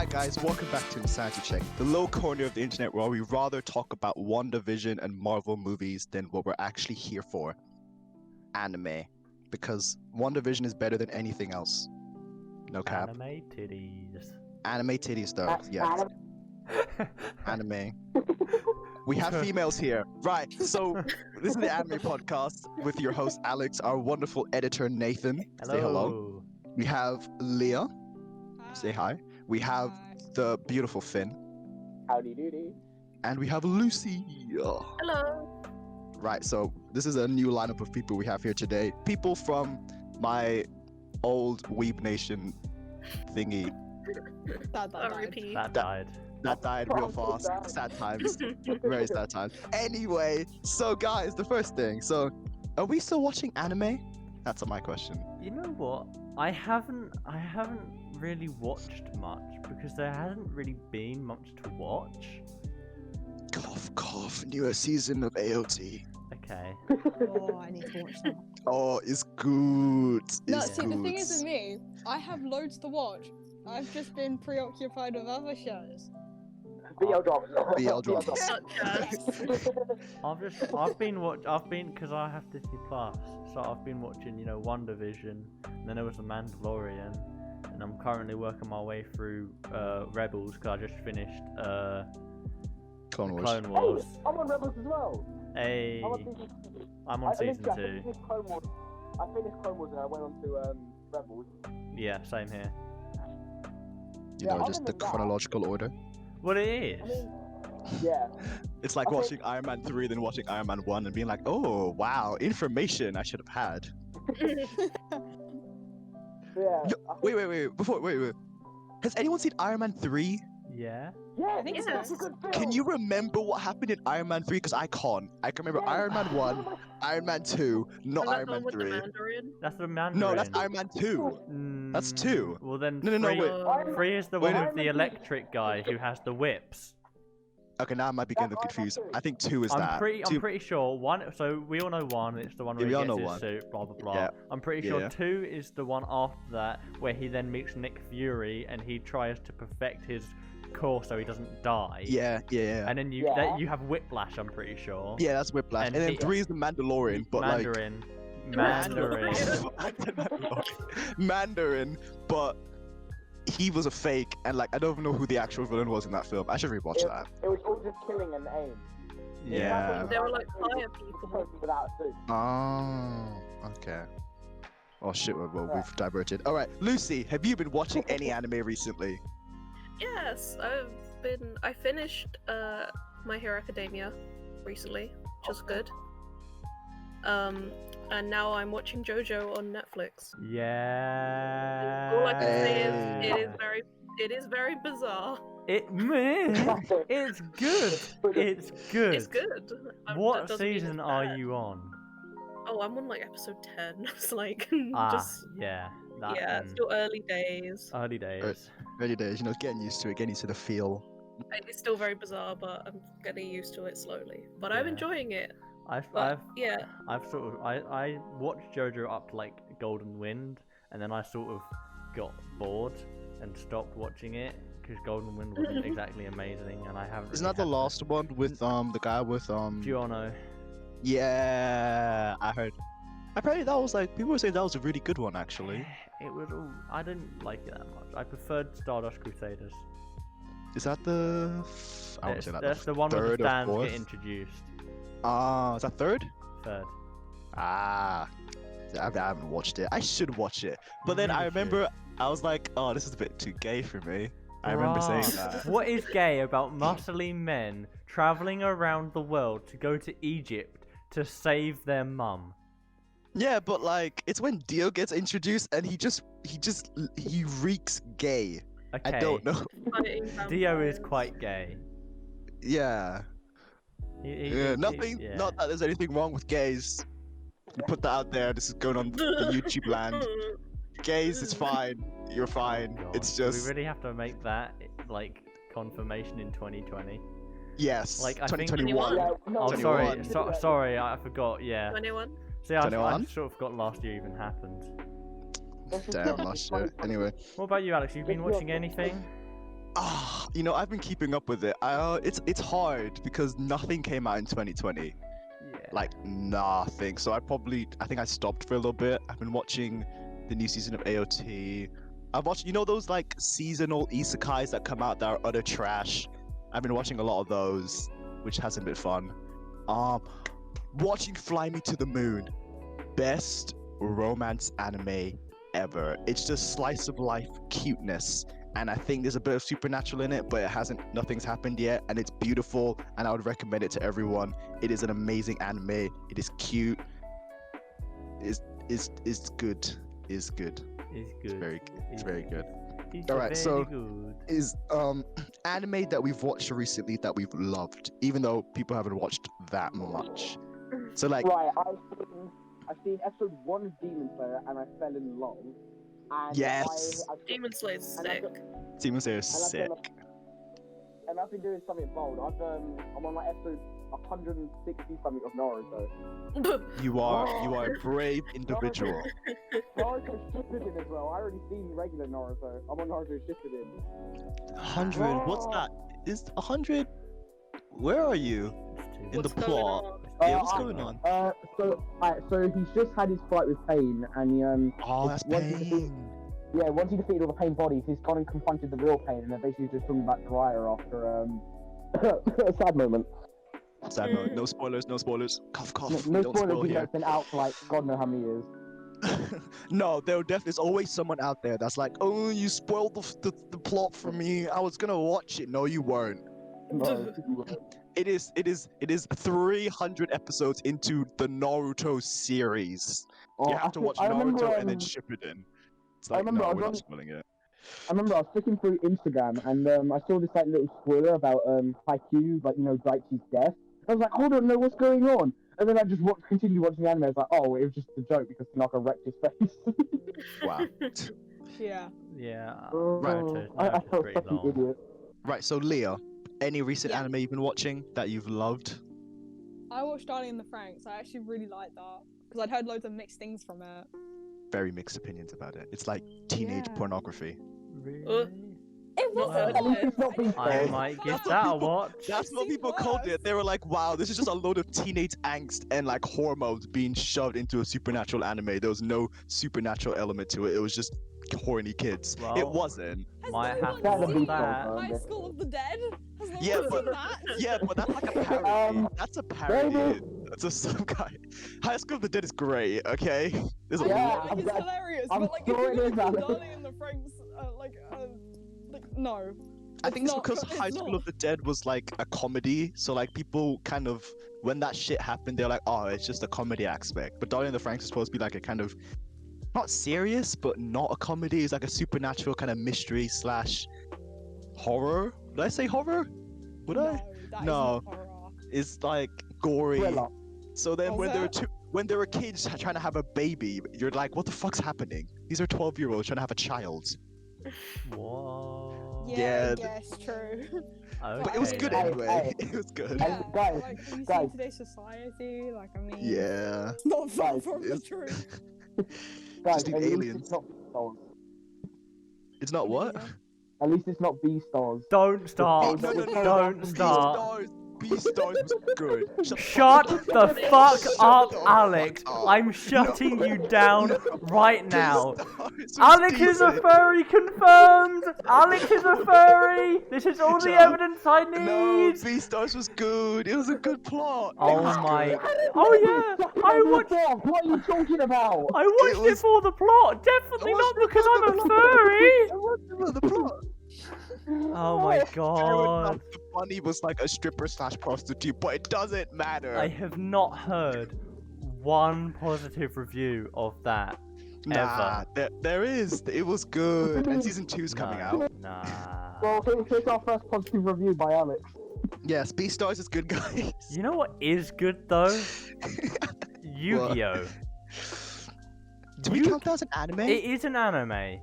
Guys, welcome back to Insanity Check, the low corner of the internet where we rather talk about WandaVision and Marvel movies than what we're actually here for, anime. Because WandaVision is better than anything else. No cap. Anime titties. Anime titties though, yes. Anime. We have females here. Right, so this is the anime podcast with your host Alex, our wonderful editor Nathan. Hello. Say hello. We have Leah. Hi. Say hi. We have the beautiful Finn. Howdy doody. And we have Lucy. Hello. Right, so this is a new lineup of people we have here today. People from my old Weeb Nation thingy That died. That died. that died real fast. Sad times. Very sad times. Anyway, so guys, the first thing. So, are we still watching anime? That's my question. You know what? I haven't really watched much because there hasn't really been much to watch. Cough, cough. Newest season of AOT. Okay. Oh, I need to watch that. Oh, it's good. No, It's see, good. the thing is with me, I have loads to watch. I've just been preoccupied with other shows. BL drops. BL drops. I've been because I have Disney Plus, so I've been watching, WandaVision, and then there was The Mandalorian, and I'm currently working my way through Rebels because I just finished Clone Wars. Clone Wars. Hey, I'm on Rebels as well. Hey, I'm on season 2. I'm on season 2. I finished Clone Wars and I went on to Rebels. Yeah, same here. You know, just the chronological order. What it is? I mean, yeah. It's like Okay. watching Iron Man 3, then watching Iron Man 1 and being like, oh, wow, information I should have had. Yeah. Wait. Wait. Has anyone seen Iron Man 3? Yeah. Yeah, I think it's so. a good film. Can you remember what happened in Iron Man 3? Because I can't. I can remember Iron Man 1, Iron Man 2, not Iron Man 3. That's the Mandarin. No, that's Iron Man 2. That's 2. Well then, No, three, wait. three is the Wait, one no. with the electric guy who has the whips. Okay, now I might be getting them confused. I think 2 is I'm that. pretty sure one. So we all know one. It's the one where Yeah, we he all gets know his one. suit. Blah blah blah. Yeah. I'm pretty Yeah. sure 2 is the one after that where he then meets Nick Fury and he tries to perfect his core so he doesn't die. Yeah. And then you have whiplash. I'm pretty sure. Yeah, that's Whiplash. And And then he- 3 is the Mandalorian, but Mandarin. Mandarin, but he was a fake, and like I don't even know who the actual villain was in that film. I should rewatch that. It was all just killing and aim. Yeah. They were like fire people. Without a suit. Oh, okay. Oh shit, well, we've diverted. All right, Lucy, have you been watching any anime recently? Yes, I finished My Hero Academia recently, which was good. And now I'm watching JoJo on Netflix. Yeah. All I can say is it is very bizarre. It's good. It's good. It's good. That What doesn't mean it's season are bad. you on? Oh, I'm on like episode 10. It's like Yeah. That yeah, it's still early days. early days. Early days, getting used to it, getting used to the feel. It's still very bizarre, but I'm getting used to it slowly. But I'm Yeah. enjoying it. I've sort of I watched JoJo up to like Golden Wind, and then I sort of got bored and stopped watching it because Golden Wind wasn't exactly amazing, and I haven't. Isn't that the last one with the guy with Giorno? Yeah, I heard. Apparently that was like people were saying that was a really good one actually. It was all. I didn't like it that much. I preferred Stardust Crusaders. Is that the? I would say that That's the one where the third or stands fourth? get introduced. Is that third? Third. Ah, I haven't watched it. I should watch it. But You then I really remember I was like, oh, this is a bit too gay for me. I remember saying Bruh. that. What is gay about muscly men traveling around the world to go to Egypt to save their mum? Yeah, but like it's when Dio gets introduced and he reeks gay. Okay. I don't know. Fighting Dio is vampires. quite gay. Yeah. Nothing. Yeah. Not that there's anything wrong with gays. You put that out there. This is going on the YouTube land. Gays, it's fine. You're fine. God, It's do just we really have to make that like confirmation in 2020? yes. Like, I think- 2021. Yeah, no, Oh, sorry, 21. sorry, I forgot. Yeah. 21? See, I 21? sort of forgot last year even happened. Damn, last year. Anyway. What about you, Alex? You been watching anything? I've been keeping up with it. It's hard because nothing came out in 2020. Yeah. Like nothing. So I think I stopped for a little bit. I've been watching the new season of AOT. I've watched, those like seasonal isekais that come out that are utter trash. I've been watching a lot of those, which hasn't been fun. Watching Fly Me to the Moon, best romance anime ever. It's just slice of life cuteness. And I think there's a bit of supernatural in it, but nothing's happened yet, and it's beautiful, and I would recommend it to everyone. It is an amazing anime. It is cute. It's good. It's good. It's It's good. very good. It's very good. It's Alright, very so- good. Is anime that we've watched recently that we've loved, even though people haven't watched that much. So like, Right, I've seen episode 1 of Demon Slayer and I fell in love. And Yes. I've Demon Slayer's and I've sick. got- Demon Slayer is and I've sick. done and I've been doing something bold. I'm on like episode 160 something of Naruto. You are a brave individual. Naruto Shippuden as well. I already seen regular Naruto. I'm on Naruto Shippuden. 100. What's that? Is 100? Where are you in the What's going plot? on? Yeah, what's going on? So he's just had his fight with Pain, and he Oh, that's once he defeated- pain. yeah, once he defeated all the Pain bodies, he's gone and confronted the real Pain, and they're basically just talking about Jiraiya after a sad moment. Sad note. No spoilers. No spoilers. Cough, cough. No Don't spoilers, spoil even though here. it's been out for like God knows how many years. No, there's always someone out there that's like, oh, you spoiled the plot for me. I was gonna watch it. No, you weren't. No. It is 300 episodes into the Naruto series. Oh, You have to watch I remember, Naruto and then Shippuden. It's like, remember no, I we're was not on- spoiling it. I remember I was flicking through Instagram and I saw this like little spoiler about Haikyuu, like Daichi's death. I was like, hold on, no, what's going on? And then I just continued watching the anime. I was like, oh, it was just a joke because Tanaka wrecked his face. Wow. Yeah. Yeah. I Naruto's felt pretty such an long. idiot. Right, so Leah, any recent Yeah. anime you've been watching that you've loved? I watched Darling in the Franxx. I actually really liked that because I'd heard loads of mixed things from it. Very mixed opinions about it. It's like teenage Yeah. pornography. Really? It Not heard At of least it. it's not being I fair. might give That's what that a people- watch. That's what seems people called worse. it. They were like, wow, this is just a load of teenage angst and like hormones being shoved into a supernatural anime. There was no supernatural element to it. It was just horny kids. It Well, wasn't. Has Might no have one to That'd seen be that. so High fun. School of the Dead? Has no Yeah, one but- seen that? Yeah, but that's like a parody. That's a parody. maybe- That's just some guy. High School of the Dead is great, okay? There's a I Yeah, know, lot. like, it's I'm- hilarious, I'm but like, sure if it you is, look at Alex. Darling in the Franxx, no. I think it's not- because it's High School not. of the Dead was like a comedy, so like people kind of, when that shit happened, they're like, oh, it's just a comedy aspect. But Darling in the Franxx is supposed to be like a kind of, not serious, but not a comedy. It's like a supernatural kind of mystery slash horror. Did I say horror? Would I? No, that is No. not horror. It's like gory. Thriller. So then Was it? when there were kids trying to have a baby, you're like, what the fuck's happening? These are 12-year-olds trying to have a child. What? Yeah, Yeah, I guess true. But it was Okay good then. anyway. Hey. It was good. Yeah, guys, like, have you guys. seen today's society? Like, I mean, Yeah. it's not far Guys, from the it's- truth. Guys, Just need at least aliens. it's not Beastars. It's not what? Yeah. At least it's not Beastars. Don't start. no, no, no, Don't start. Beastars was good. Shut the fuck up, the Alex. fuck up. I'm shutting you down right now. Beastars was Alex is a decent. furry confirmed! Alex is a furry! This is all the Shut up. evidence I No, need! Beastars was good. It was a good plot. It Oh was my... good. Oh yeah! I watched... What are you talking about? I watched it was- for the plot! Definitely was not because I'm a because of the furry! It wasn't the plot. Oh my Fair god. enough, the bunny was like a stripper slash prostitute, but it doesn't matter. I have not heard one positive review of that. Nah, there is. It was good. And season 2's coming out. Nah. Well, here's our first positive review by Alex. Yes, Beastars is good, guys. You know what is good though? Yu-Gi-Oh. Do we count that as an anime? It is an anime.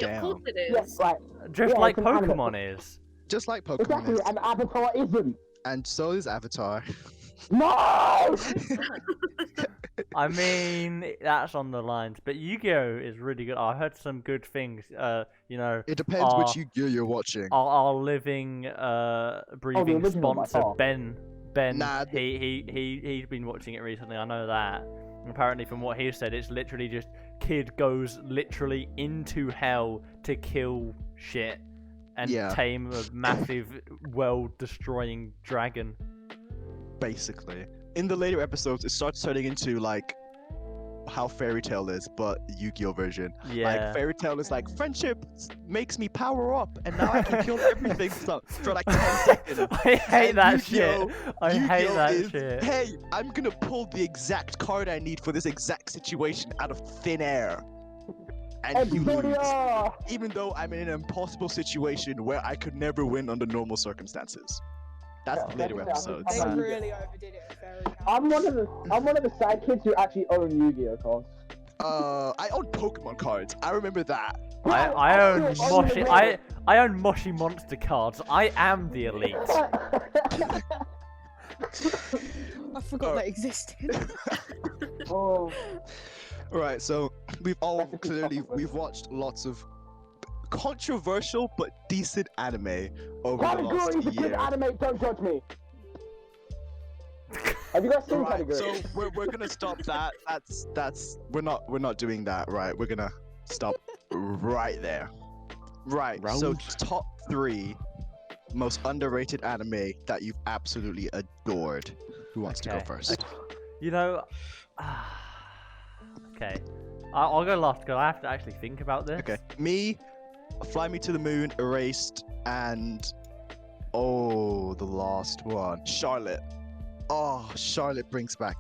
Of course it is. Yes, right. Just Yeah, like it's an anime. Pokemon is. Just like Pokemon Exactly, is. and Avatar isn't. And so is Avatar. No! I mean, that's on the lines, but Yu-Gi-Oh is really good. I heard some good things. You know, It depends which Yu-Gi-Oh you're watching. our living, breathing original by sponsor far. Ben. Nah, He's been watching it recently. I know that. And apparently, from what he said, it's literally just kid goes literally into hell to kill shit and tame a massive world-destroying dragon. Basically. In the later episodes, it starts turning into like how Fairy Tail is, but Yu-Gi-Oh version. Yeah. Like Fairy Tail is like friendship makes me power up, and now I can kill everything for like 10 seconds. I hate And that shit. Yu-Gi-Oh- I hate Yu-Gi-Oh that is, shit. Hey, I'm gonna pull the exact card I need for this exact situation out of thin air. And you lose. Exodia! Even though I'm in an impossible situation where I could never win under normal circumstances. That's the later episodes. They I'm- really overdid it with Fairy Tail. I'm one of the sad kids who actually own Yu-Gi-Oh cards. I own Pokemon cards. I remember that. I own Moshi. I own Moshi monster cards. I am the elite. I forgot that existed. Oh, Right, so we've watched lots of controversial but decent anime over the categories last of good year. anime, don't judge me. Have you guys seen Right, categories? so we're gonna stop that. That's we're not doing that. Right, we're gonna stop right there. Right. So Round. top 3 most underrated anime that you've absolutely adored. Who wants to go Okay. first? You know. Okay. I'll go last because I have to actually think about this. Okay. Me, Fly Me to the Moon, Erased, and the last one, Charlotte. Oh, Charlotte brings back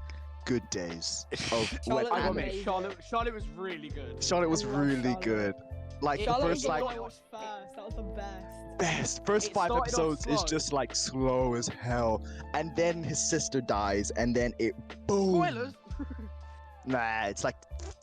good days of Charlotte wet was anime. amazing. Charlotte was really good. Charlotte was I love really Charlotte. good. Like the Charlotte first was like what I watched first. That was the best. first It 5 started off episodes is slow. just like slow as hell, and then his sister dies, and then it boom. Spoilers. Nah, it's like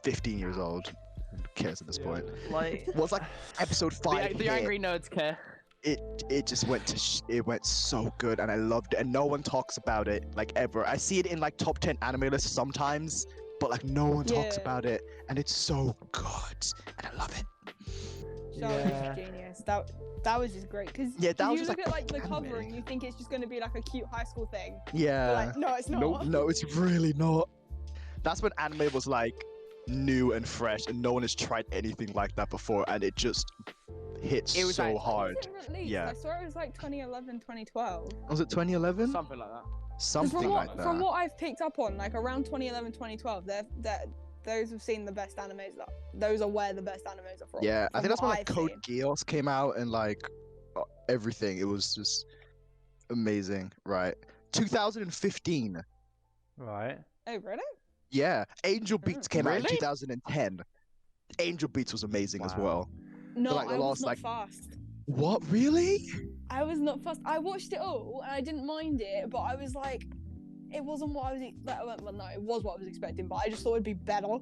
15 years old. Who cares at this point? Like, What's like episode 5? The hit, angry nerds care. it just went to it went so good, and I loved it, and no one talks about it like ever. I see it in like top 10 anime lists sometimes, but like no one talks Yeah. about it, and it's so good, and I love it. Charlotte Yeah. was genius. That was just great because Yeah, that you was just, look like, at like the anime. cover and you think it's just going to be like a cute high school thing. But, Yeah. like, no, it's not. No, it's really not. That's when anime was like new and fresh, and no one has tried anything like that before, and it just hits It was so like- hard. When was it released? Yeah. I saw it was like 2011, 2012. Was it 2011? Something like that. 'Cause Something from what, like that. From what I've picked up on, like around 2011, 2012, those have seen the best animes. Those are where the best animes are from. Yeah, I from think that's when what like I've Code seen. Geass came out, and like everything. It was just amazing, right? 2015. right. Oh, really? Yeah, Angel Beats came out in Really? 2010. Angel Beats was amazing as Wow. well. No, like, the I was last, not like- fast. What, really? I was not fast. I watched it all and I didn't mind it, but I was like, it wasn't what I was. Well, no, it was what I was expecting, but I just thought it'd be better.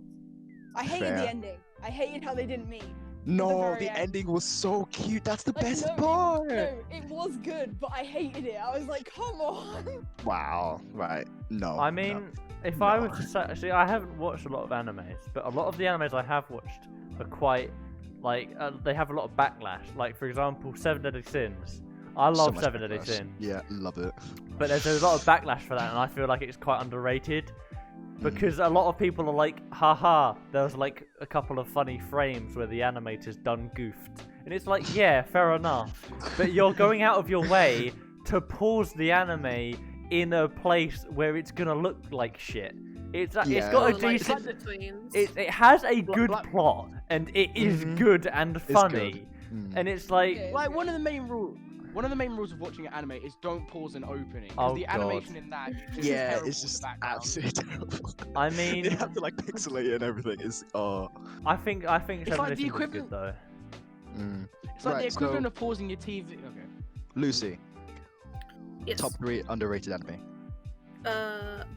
I hated Fair. the ending. I hated how they didn't meet. No, very the end. ending was so cute. That's the Like, best no, part. No, it was good, but I hated it. I was like, come on. Wow. Right. No. I no. mean, if I was to say, see, I haven't watched a lot of animes, but a lot of the animes I have watched are quite, like, they have a lot of backlash. Like, for example, Seven Deadly Sins. I So love much Seven Deadly backlash. Sins, Yeah, love it. but there's a lot of backlash for that, and I feel like it's quite underrated. Because a lot of people are like, haha, there's like a couple of funny frames where the animator's done goofed. And it's like, yeah, fair enough. But you're going out of your way to pause the anime in a place where it's gonna look like shit. It's got Yeah. a Or, like, decent... in-betweens. It has a good like- plot, and it is Mhm. good and It's funny. good. Mm. And it's like... Yeah. Like one of the main rules of watching an anime is don't pause an opening. 'cause Oh, the God. animation in that is just Yeah, terrible it's in the just background. absolutely terrible. I mean, They have to like pixelate it and everything. It's I think Seven like Deadly the Sins is good equivalent- though. Mm. It's like Right, the equivalent so- of pausing your TV. Okay. Lucy, Yes. top 3 underrated anime.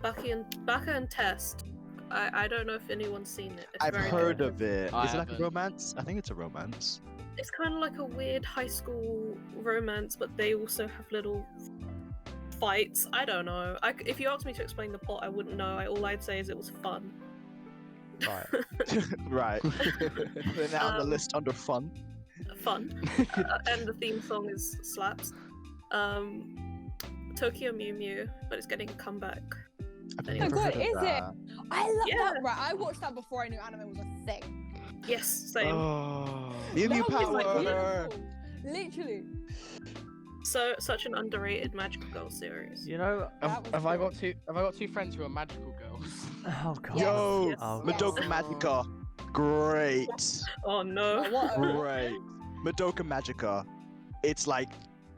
Baka and Test. I don't know if anyone's seen it. It's I've very heard good. of it. I Is it like a haven't. romance? I think it's a romance. It's kind of like a weird high school romance, but they also have little fights. I don't know. If you asked me to explain the plot, I wouldn't know. All I'd say is it was fun. Right. Right. They're now on the list under fun. Fun. And the theme song is slaps. Tokyo Mew Mew, but it's getting a comeback. I've Oh, never good, heard of is it? that. I love Yeah. that. Right, I watched that before I knew anime was a thing. Yes, same. Oh, Mew Mew That was, like, power. beautiful. Literally. So such an underrated magical girl series. You know. That was Have I good. got two friends who are magical girls? Oh god. Yo, Yes. Oh, Madoka Yes. Magica, great, Oh no. Oh, what a- great. Madoka Magica, it's like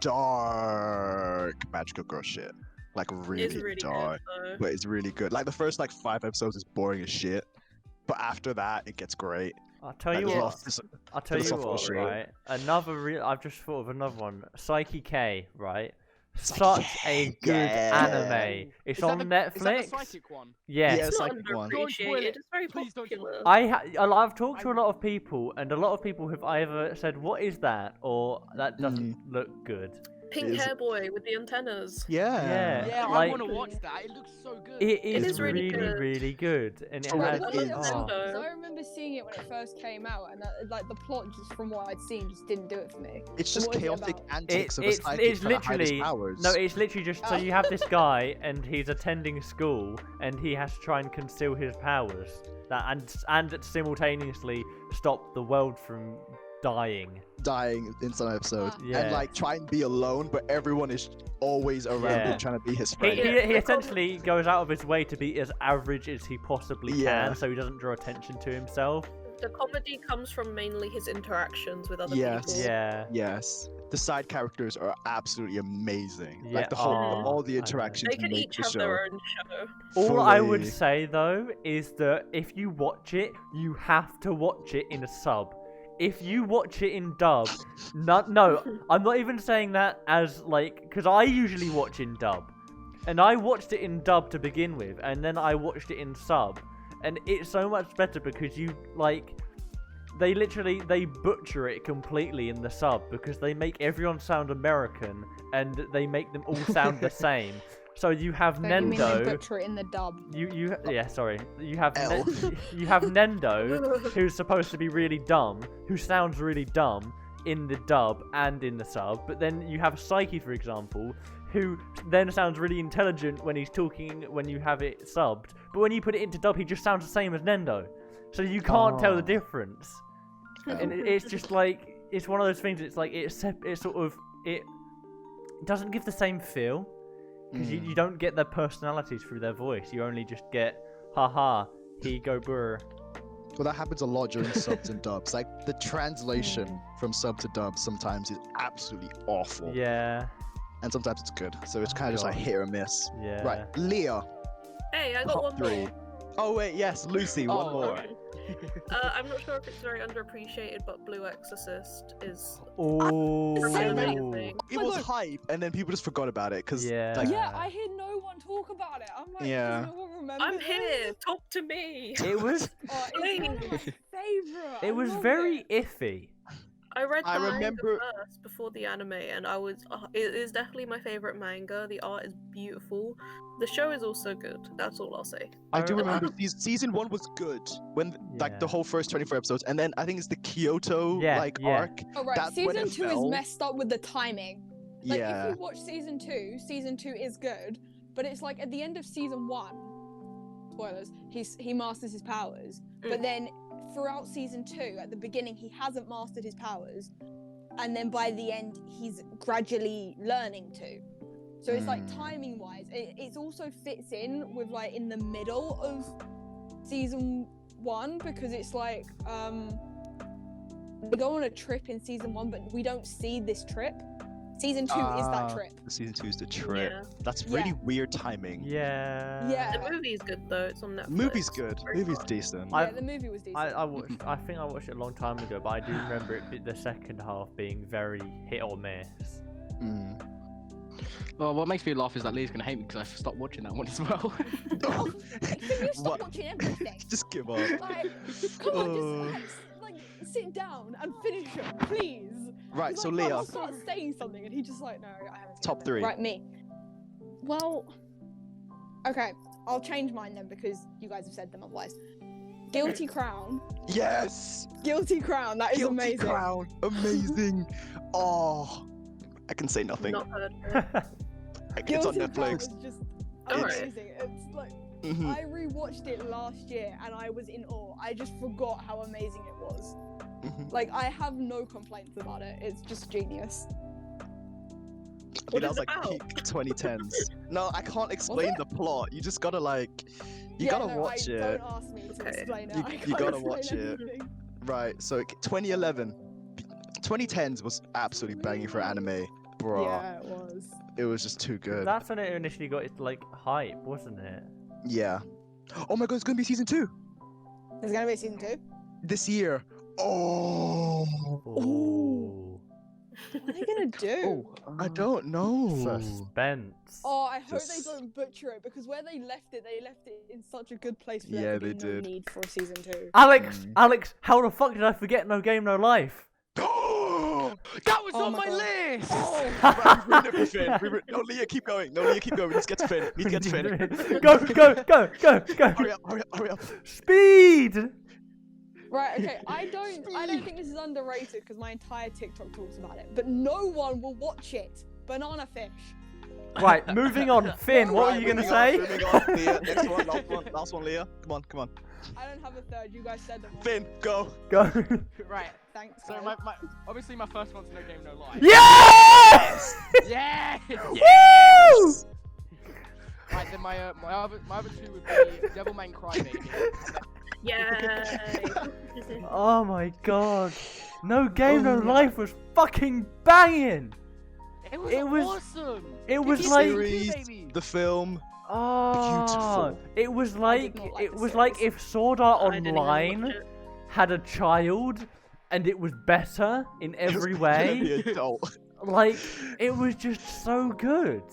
dark magical girl shit, like really, It's really dark, good though. but it's really good. Like the first like 5 episodes is boring as shit, but after that it gets great. I'll tell Like, you there's a lot what. of phys- I'll tell you philosophical what. shit. Right. I've just thought of another one. Psyche K. Right. Psyche Such a K, good yeah. anime. It's Is that on the- Netflix. Is that the psychic one? Yes. Yeah, It's not psychic one. Don't spoil underappreciated. it. It's very Please don't spoil popular. I've talked to a lot of people, and a lot of people have either said, "What is that?" or "That doesn't look good." Pink Is- hair boy with the antennas. Yeah. Yeah, Like- I want to watch that. It looks so good. It is, is really good. really good, and it Oh, has. it I is. love oh. that, 'cause I remember seeing it when it first came out, and that, like the plot, just from what I'd seen, just didn't do it for me. It's So just what is it chaotic about? antics of a It's psychic trying to hide his literally powers. no. It's literally just so Oh. you have this guy, and he's attending school, and he has to try and conceal his powers, and simultaneously stop the world from dying. dying in some episodes, Ah. Yeah. and like try and be alone, but everyone is always around Yeah. him trying to be his He, friend. he, Yeah. he essentially goes out of his way to be as average as he possibly Yeah. can, so he doesn't draw attention to himself. The comedy comes from mainly his interactions with other Yes. people. Yeah. Yes, the side characters are absolutely amazing. Yeah, Like the whole, aw, all the I know. interactions They can make each the have show. their own show. All I would fully- say though is that if you watch it, you have to watch it in a sub. If you watch it in dub, no, I'm not even saying that as like, because I usually watch in dub, and I watched it in dub to begin with, and then I watched it in sub, and it's so much better because you like, they butcher it completely in the sub because they make everyone sound American and they make them all sound the same. So you have So you mean they Nendo. butcher it in the dub? Sorry. You have L. you have Nendo, who's supposed to be really dumb, who sounds really dumb in the dub and in the sub. But then you have Psyche, for example, who then sounds really intelligent when he's talking when you have it subbed. But when you put it into dub, he just sounds the same as Nendo. So you can't tell the Oh. difference. And it's just like it's one of those things. It's like it doesn't give the same feel. Because you don't get their personalities through their voice. You only just get, haha, he go burr. Well, that happens a lot during subs and dubs. Like the translation from sub to dub sometimes is absolutely awful, Yeah, and sometimes it's good. So it's Oh, kind of just like God. hit or miss. yeah. Right, Leah, Hey, I got top one 3. more. Oh wait, yes, Lucy, one Oh, more. Okay. I'm not sure if it's very underappreciated, but Blue Exorcist is Oh, amazing. It Oh my was God. hype, and then people just forgot about it because Yeah. like, Yeah, I hear no one talk about it. I'm like, Yeah. does no one remember I'm this? here. Talk to me. It was Oh, it's one of my favorite. I it was love very it. iffy. I read the I manga remember- first before the anime, and I was. It is definitely my favorite manga. The art is beautiful. The show is also good. That's all I'll say. I do Oh, remember season 1 was good when like the Yeah. whole first 24 episodes, and then I think it's the Kyoto Yeah, like yeah. arc. Oh right, That's when season it 2 is fell. messed up with the timing. Like Yeah, if you watch season 2 is good, but it's like at the end of season 1, spoilers, he masters his powers, but then throughout season 2, at the beginning he hasn't mastered his powers, and then by the end he's gradually learning to. So it's like timing wise, it also fits in with like in the middle of season 1 because it's like they go on a trip in season 1, but we don't see this trip. Season 2 is that Ah. trip. season 2 is the trip. Yeah. That's Yeah. really weird timing. Yeah. Yeah. The movie's good though. It's on Netflix. Movie's good. Very Movie's fun. decent. Yeah, I- the movie was decent. I watched. I think I watched it a long time ago, but I do remember the second half being very hit or miss. Mm. Well, what makes me laugh is that Leah's gonna hate me because I stopped watching that one as well. Can you stop What? watching everything? Just give up. Like, come on, just like sit down and finish it, please. Right, 'Cause, so like, Leah, I'll start saying something, and he just like, no, I haven't. Top seen it." three. Right, me. Well, okay, I'll change mine then because you guys have said them otherwise. Guilty Crown. yes, Guilty Crown. That is Guilty amazing. Crown, amazing. Oh, I can say nothing. Not heard. It's on Guilty Crown Netflix. was just Alright. amazing. It's like Mhm. I rewatched it last year and I was in awe. I just forgot how amazing it was. Mhm. Like I have no complaints about it. It's just genius. I think What that is was it like about? peak 2010s. No, I can't explain the plot. You just gotta like, you gotta watch it. Don't ask me to Okay. explain it. You- I you can't gotta explain watch it. anything. Right, so 2011, 2010s was absolutely banging for anime, bro. Yeah, it was. It was just too good. That's when it initially got its like hype, wasn't it? Yeah. Oh my god, it's gonna be season 2 There's gonna be season 2. this year. Oh, Ooh. What are they gonna do? I don't know. Suspense. Oh, I hope they Just- don't butcher it because where they left it in such a good place for Yeah, there to they be no did. need for a season 2. Alex, Mm. Alex, how the fuck did I forget No Game No Life? That was Oh on my my God. list! Right, we ruined it for Finn. No, Leah, keep going. No, Leah, keep going. We need to get to Finn. We need to get to Finn. Go, go, go, go, go. Hurry up, hurry up, hurry up. Speed! Right, okay, I don't think this is underrated because my entire TikTok talks about it, but no one will watch it. Banana Fish. Right, moving on. Finn, what Right, were you gonna moving on, say? moving on. Leah, next one, last one, Leah. Come on, come on. I don't have a third, you guys said them all. Finn, go. Go. Right, Thanks, so guys. obviously my first one's No Game No Life. Yes! Yeah! Woo! Right, then my other two would be Devilman Crybaby. Yay! Oh my god. No Game No Oh. Life was fucking banging! It It was- awesome! It was It's like series, baby. the film. oh, beautiful. it was I like did not like it the was like series. if Sword Art I didn't even watch Online it. had a child and it was better in every way. The adult. Like it was just so good.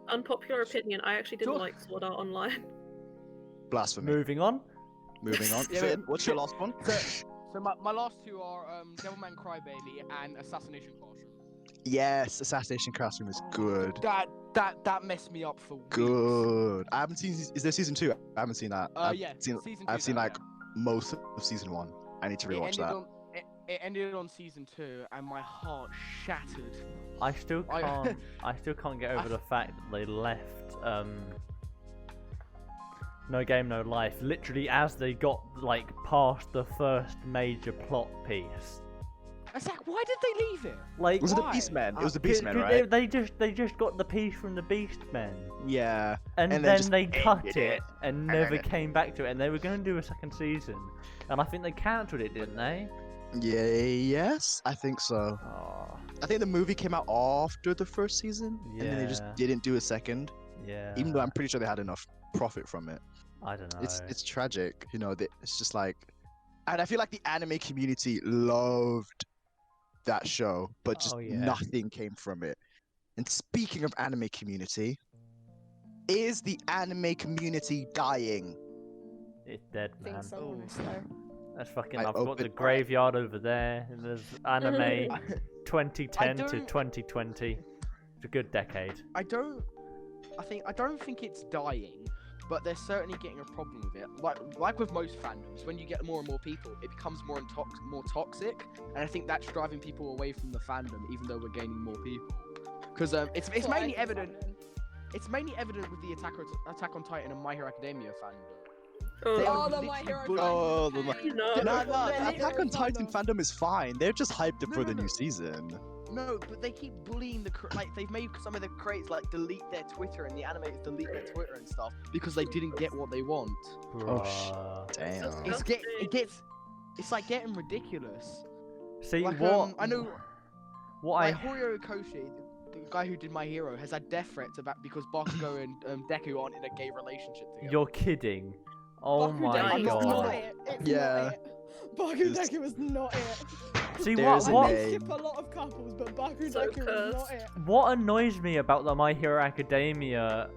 Unpopular opinion, I actually didn't Sure. like Sword Art Online. Blasphemy. Moving on. Moving on. Yeah, Finn, what's your last one? So my last two are Devilman Crybaby and Assassination Classroom. Yes, Assassination Classroom is good. That messed me up for weeks. Good. I haven't seen. Is there season 2? I haven't seen that. Yeah, seen, season I've 2 seen now, like most of season 1. I need to yeah. rewatch that. It ended on season 2, and my heart shattered. I still I- can't. I still can't get over the fact that they left No Game No Life literally as they got like past the first major plot piece. It's like, why did they leave it? Like Was it the Why? Beastmen? It was the 'cause- Beastmen, 'cause right? They just got the piece from the Beastmen. Yeah. And, And they then just they cut ended it it. and never came back to it. And they were going to do a second season, and I think they cancelled it, didn't they? Yeah. Yes, I think so. Oh, I think the movie came out after the first season, and then they just Yeah. didn't do a second. yeah. Even though I'm pretty sure they had enough profit from it. I don't know. It's tragic, you know. It's just like, and I feel like the anime community loved that show, but just Oh, yeah. nothing came from it. And speaking of anime community, is the anime community dying? It's dead, I think man. so, Oh. honestly. That's fucking. I I've got the opened- graveyard over there. And there's anime 2010 to don't- 2020. It's a good decade. I don't think it's dying, but they're certainly getting a problem with it. Like with most fandoms, when you get more and more people, it becomes more toxic, and I think that's driving people away from the fandom, even though we're gaining more people. Because it's That's what I mainly think's evident. happening. It's mainly evident with the Attack on Titan and My Hero Academia fandom. Oh, They Oh, are the literally My Hero bullying- Oh, the fandom. No. They're Nah, literally Attack on Titan fandom. fandom is fine. They're just hyped No, for no, the no. new season. No, but they keep bullying they've made some of the creators like delete their Twitter and the animators delete their Twitter and stuff because they didn't get what they want. Oh, Bruh. Damn. It's like getting ridiculous. See Like what? I know. What Like I. Horio Koshi, the guy who did My Hero, has had death threats about because Bakugo and Deku aren't in a gay relationship together. You're kidding. Oh Bakugo my was not god. it. It's Yeah. not it. Bakugo was not it. See There's what a I name. skip a lot of couples, but Baku So Deku is cursed. not it. what annoys me about the My Hero Academia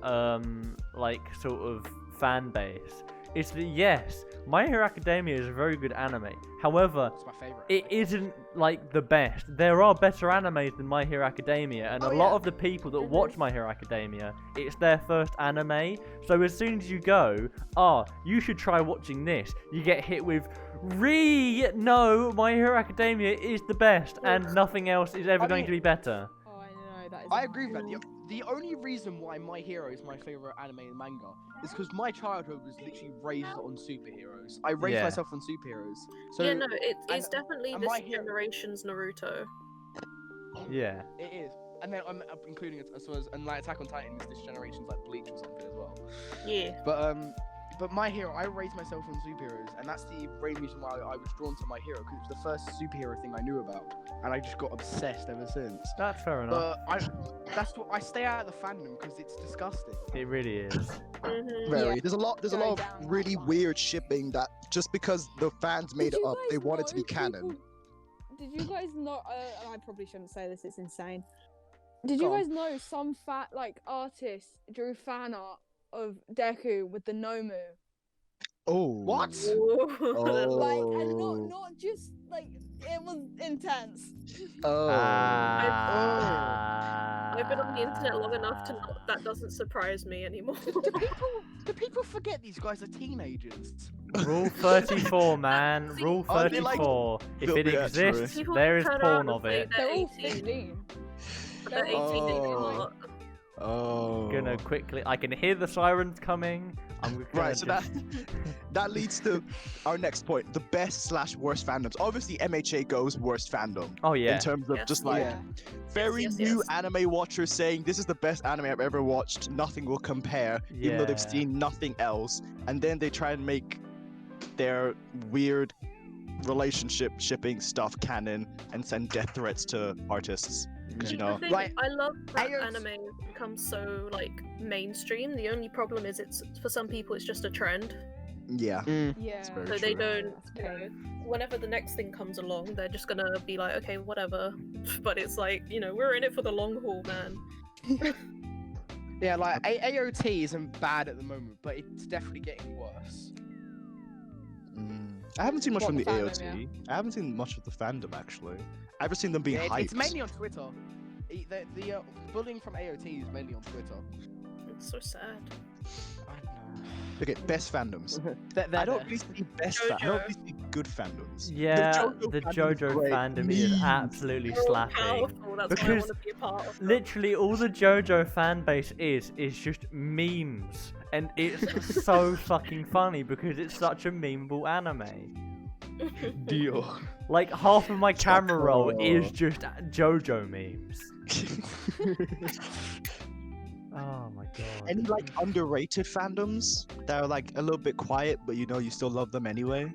like sort of fan base is that yes, My Hero Academia is a very good anime. However, It's my favorite. it isn't like the best. There are better animes than My Hero Academia, and Oh, a lot yeah. of the people that Mhm. watch My Hero Academia, it's their first anime. So as soon as you go, you should try watching this, you get hit with, no, My Hero Academia is the best, and nothing else is ever I going mean- to be better. Oh, I know that is. I agree with that. The only reason why My Hero is my favorite anime and manga is because my childhood was literally raised on superheroes. I raised Yeah. myself on superheroes. So yeah, no, it's and- definitely and this My Hero- generation's Naruto. Yeah. it is. And then I'm including it as well as, and like Attack on Titan is this generation's like Bleach or something as well. Yeah. But My Hero, I raised myself on superheroes, and that's the main reason why I was drawn to My Hero, because it was the first superhero thing I knew about, and I just got obsessed ever since. That's fair enough. But that's what I stay out of the fandom because it's disgusting. It really is. Mm-hmm. Very. Yeah. There's a lot Go of down that really line. weird shipping that just because the fans made it up, they want it to be canon. Did you guys know? And I probably shouldn't say this. It's insane. Did you Go on. guys know some artists drew fan art of Deku with the Nomu? Oh. What? Like, and Oh. not just like it was intense. Oh. I've been on the internet long enough to know that doesn't surprise me anymore. Do people forget these guys are teenagers? Rule 34, man. Rule Oh, they like 34. If it filthy exists, actress. People there is turn porn around of and say it. They're all 18. 15. They're 18 Oh. not. Oh. Gonna quickly. I can hear the sirens coming. I'm gonna Right, so just... that leads to our next point: the best/worst fandoms. Obviously, MHA goes worst fandom Oh yeah. in terms of Yes. just like Yeah. very yes, new yes. anime watchers saying this is the best anime I've ever watched. Nothing will compare, even though they've Yeah. seen nothing else. And then they try and make their weird relationship shipping stuff canon and send death threats to artists. Because you The know, thing, Like, I love that AOT anime becomes so like mainstream. The only problem is it's for some people it's just a trend. yeah. Yeah. very So they true. don't, That's you know, pain. whenever the next thing comes along, they're just gonna be like, okay, whatever. But it's like, you know, we're in it for the long haul, man. Yeah, like AOT isn't bad at the moment, but it's definitely getting worse. I haven't seen much What, from the the fandom, AOT. I haven't seen much of the fandom actually. I've just seen them being Yeah, hyped. it's mainly on Twitter. The bullying from AOT is mainly on Twitter. It's so sad. I know. Okay, best fandoms. They're I don't there. really see best. I don't really see good fandoms. Yeah, JoJo the fandom is JoJo great. fandom is Memes. absolutely They're all slapping. powerful, that's why I Because want to be a part of them. Literally, all the JoJo fan base is just memes, and it's so fucking funny because it's such a memeable anime. Deal. Like half of my camera roll Choco. is just JoJo memes. Oh my god. Any like underrated fandoms that are like a little bit quiet, but you know you still love them anyway?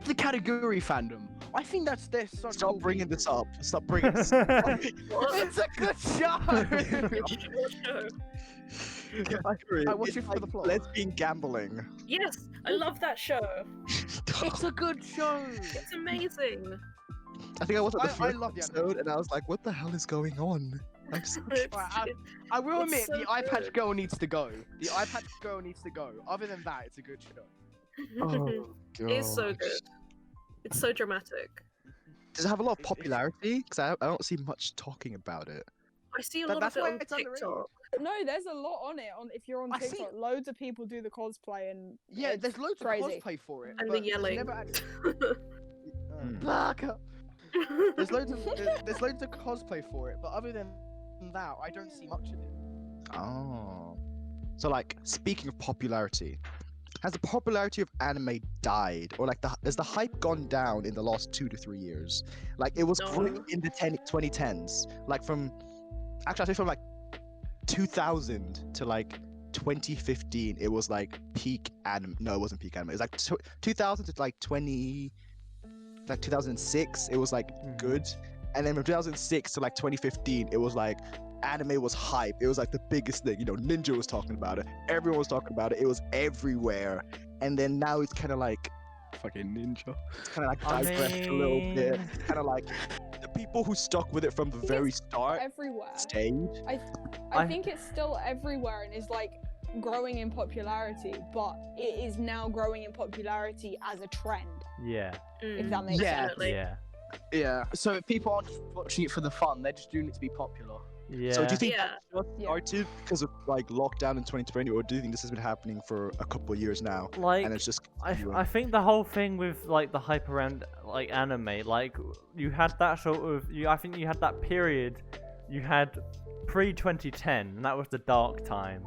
The category fandom. I think that's their such. Stop cool bringing people. this up. Stop bringing this up. What? It's a good show. What show? I watch It's it for the like plot. lesbian gambling. Yes, I love that show. It's a good show. It's amazing. I think I watched the I first love the anime. episode and I was like, what the hell is going on? I'm so... It's- I will It's admit so the eye patch good. girl needs to go. The eye patch girl needs to go. Other than that, it's a good show. Oh, It's so gosh. good. It's so dramatic. Does it have a lot of It's- popularity? Because I don't see much talking about it. I see a That- lot that's of it why on it's underrated. TikTok. No, there's a lot on it. If you're on I see- TikTok, loads of people do the cosplay and Yeah, it's there's loads crazy. of cosplay for it. And but the yelling. Never actually... Hmm. Baka. There's loads of there's loads of cosplay for it, but other than that, I don't see much of it. Oh. So like, speaking of popularity, has the popularity of anime died? Or like, has the hype gone down in the last 2 to 3 years? Like, it was No. great in the 2010s. Like from, actually I think from like 2000 to like 2015, it was like peak anime. No, it wasn't peak anime. It was like 2000 to like 2006, it was like good. And then from 2006 to like 2015, it was like anime was hype. It was like the biggest thing. You know, Ninja was talking about it. Everyone was talking about it. It was everywhere. And then now it's kind of like fucking ninja. Kind of like I digressed a little bit. mean- Kind of like the people who stuck with it from the very start Everywhere. stayed. I think it's still everywhere and is like growing in popularity, but it is now growing in popularity as a trend. Yeah. If that makes Yeah. sense. Definitely. Yeah. Yeah. So if people aren't just watching it for the fun, they're just doing it to be popular. Yeah. So do you think Yeah. that just Yeah. started because of like lockdown in 2020, or do you think this has been happening for a couple of years now? like And it's just I think the whole thing with like the hype around like anime, like you had that sort of I think you had that period, you had pre-2010, and that was the dark times.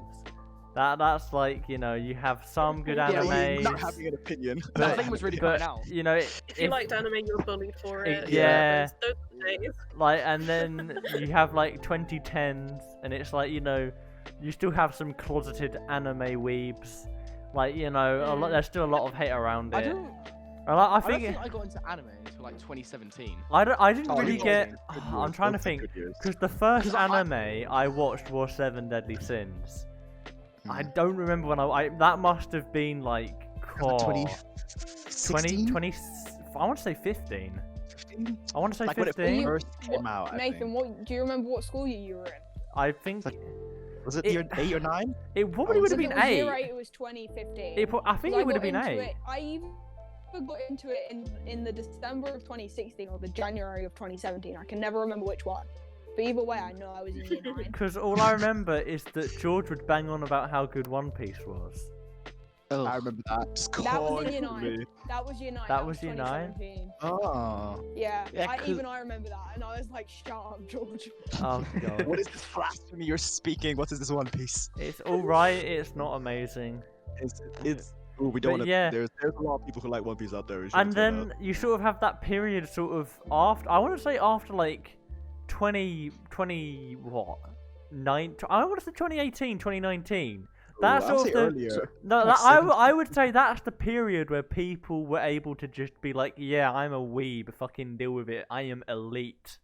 That's like, you know, you have some good Yeah, well, animes, not having an opinion. That thing was really but coming out. you know, If you liked anime, you were bullied for it. Yeah. Those were the days. like, and then you have like 2010s, and it's like, you know, you still have some closeted anime weebs, like, you know, there's still a lot of hate around I it. don't. I I think don't think I got into anime until like 2017. I didn't Oh, really you get. got it. Good I'm years, trying to both think, good years. because the first 'Cause I- anime I watched was Seven Deadly Sins. I Hmm. don't remember when I that must have been like Was it 20, 2016? 20, I want to say 15. 15? I want to say Like when it 15. first came out. I Nathan, think. what do you remember what school you were in? I think Like, Was it it- year 8 or 9? it probably Oh, would so have If been it was 8. year 8, it was 2015. I think So it would have got been into 8. it- I even got into it in the December of 2016 or the January of 2017. I can never remember which one. But either way, I know I was in year 9. Because all I remember is that George would bang on about how good One Piece was. I remember that. Just That was in year constantly. 9. That was year 9. That was year 9? 2017. Oh. Yeah, Yeah, 'cause- even I remember that, and I was like, "Shut up, George." Oh god. What is this blasphemy you're speaking? What is this One Piece? It's alright, it's not amazing. It's ooh, we don't But want to. yeah. There's a lot of people who like One Piece out there. we And shouldn't say then that. you sort of have that period sort of after, I want to say after like 2020 what? I want to say 2018, 2019. That's Ooh, I'd sort say of the, earlier. no, like that, 17. I would say that's the period where people were able to just be like, yeah, I'm a weeb, fucking deal with it. I am elite.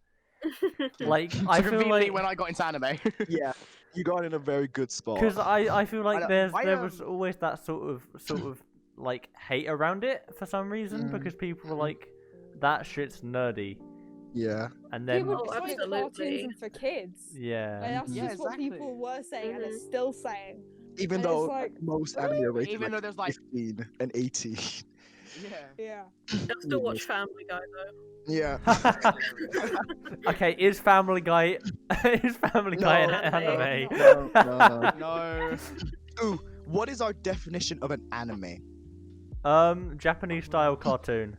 Like I feel Conveniently like when I got into anime. Yeah, you got in a very good spot. because I feel like know- there was always that sort of like hate around it for some reason, Mm. because people were like, that shit's nerdy, Yeah. and then People Oh, it's like absolutely. cartoons and for kids. yeah. Like, that's Yeah, just what exactly. people were saying and are still saying. Even And it's though like- most anime are rated Even though like there's like 15 and 18. yeah. Yeah. I'll still watch Family Guy though. Yeah. Okay, is Family Guy an No. anime? No. No. Ooh, what is our definition of an anime? Japanese style cartoon.